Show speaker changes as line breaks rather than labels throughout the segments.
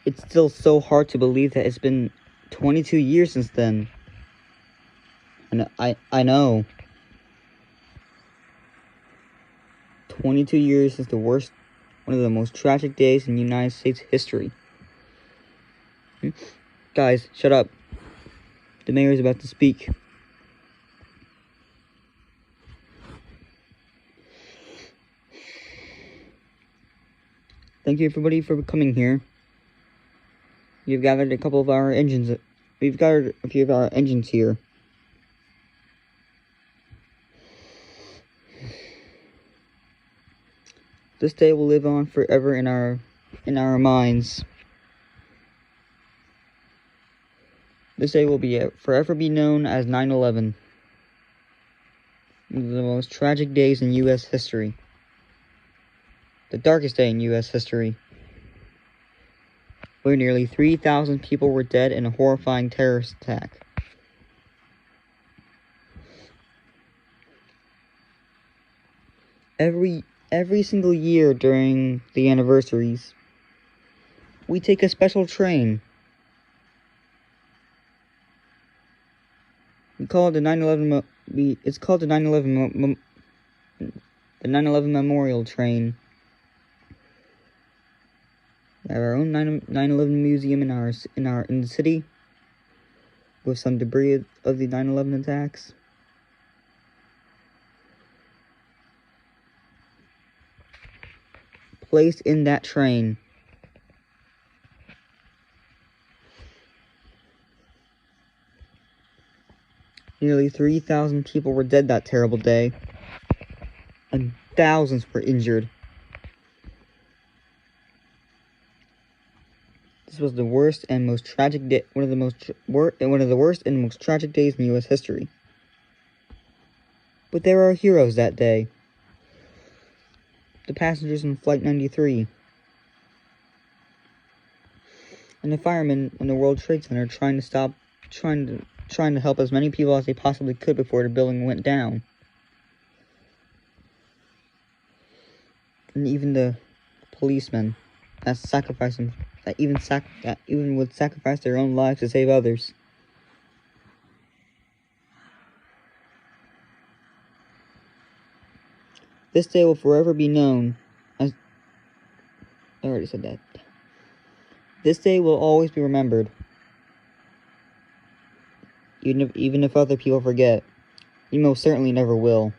it's still so hard to believe that it's been 22 years since then. And I know. 22 years is one of the most tragic days in United States history. Guys, shut up. The mayor is about to speak. Thank you everybody for coming here. We've gathered a few of our engines here. This day will live on forever in our minds. This day will forever be known as 9/11. One of the most tragic days in U.S. history. The darkest day in U.S. history. Where nearly 3,000 people were dead in a horrifying terrorist attack. Every single year during the anniversaries, we take a special train. We call it the 9/11. It's called the 9/11. The 9/11 Memorial Train. We have our own 9/11 museum in the city, with some debris of the 9/11 attacks. Placed in that train. Nearly 3,000 people were dead that terrible day, and thousands were injured. This was the worst and most tragic day, one of the worst and most tragic days in U.S. history. But there are heroes that day. The passengers in Flight 93, and the firemen in the World Trade Center trying to help as many people as they possibly could before the building went down. And even the policemen that even would sacrifice their own lives to save others. This day will forever be known as... I already said that. This day will always be remembered. Even if other people forget. You most certainly never will.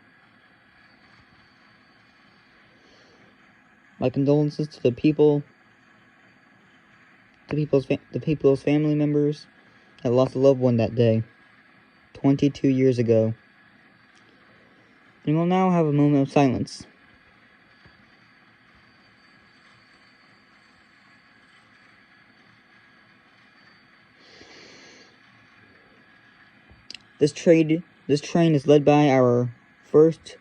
My condolences to the people's family members that lost a loved one that day, 22 years ago. And we'll now have a moment of silence. This train is led by our first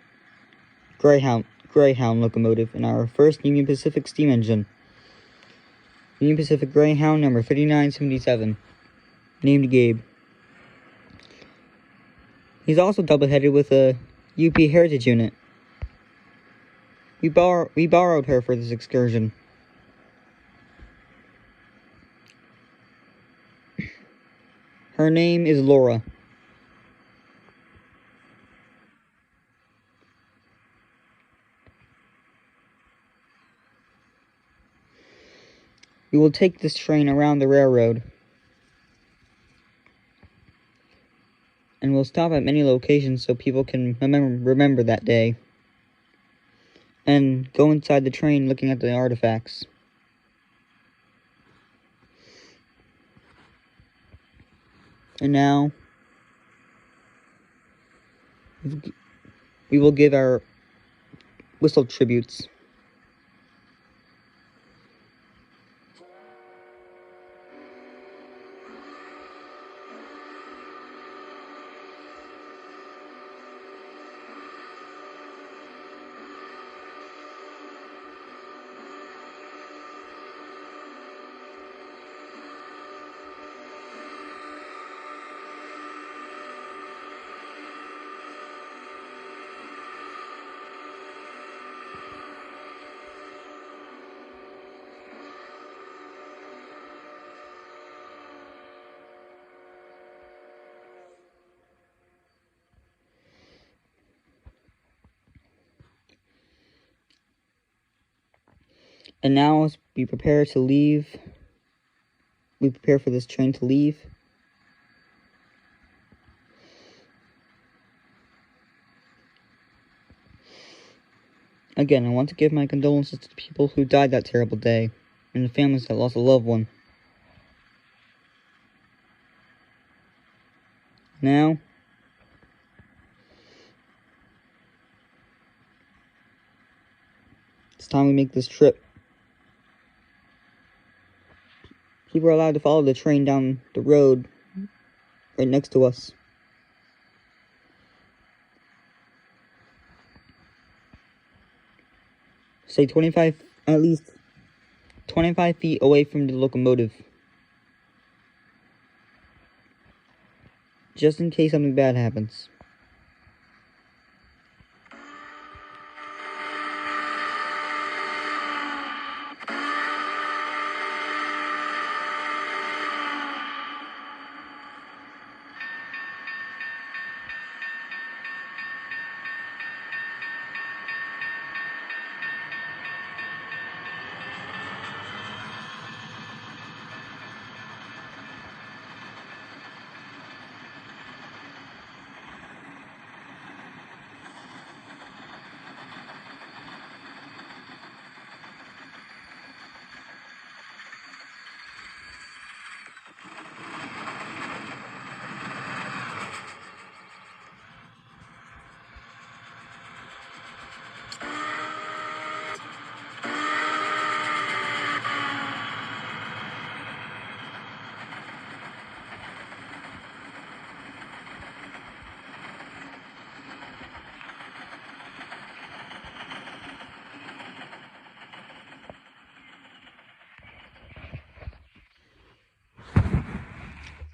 Greyhound locomotive and our first Union Pacific steam engine. Union Pacific Greyhound number 5977, named Gabe. He's also double-headed with a UP Heritage unit. We borrowed her for this excursion. Her name is Laura. We will take this train around the railroad. And we'll stop at many locations so people can remember that day. And go inside the train looking at the artifacts. And now, we will give our whistle tributes. And now as we prepare to leave, we prepare for this train to leave. Again, I want to give my condolences to the people who died that terrible day, and the families that lost a loved one. Now, it's time we make this trip. People are allowed to follow the train down the road right next to us. Stay at least 25 feet away from the locomotive. Just in case something bad happens.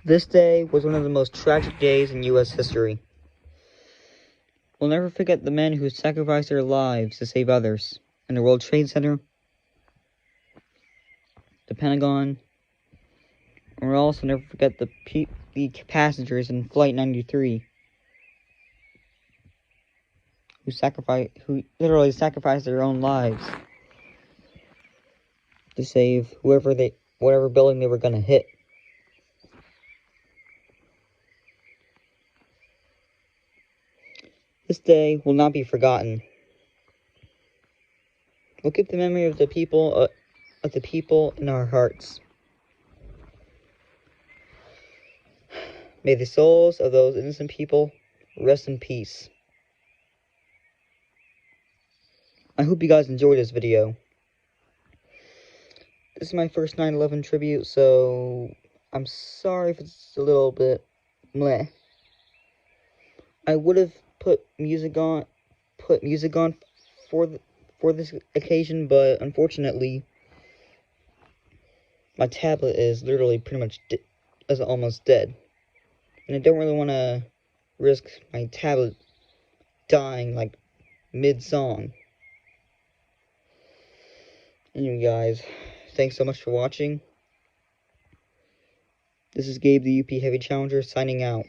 This day was one of the most tragic days in U.S. history. We'll never forget the men who sacrificed their lives to save others in the World Trade Center, the Pentagon, and we'll also never forget the passengers in Flight 93 who literally sacrificed their own lives to save whatever building they were gonna hit. This day will not be forgotten. We'll keep the memory of the people in our hearts. May the souls of those innocent people rest in peace. I hope you guys enjoyed this video. This is my first 9/11 tribute, so I'm sorry if it's a little bit meh. I would have put music on for this occasion, but unfortunately, my tablet is literally pretty much almost dead, and I don't really want to risk my tablet dying like mid-song. Anyway, guys, thanks so much for watching. This is Gabe, the UP Heavy Challenger, signing out.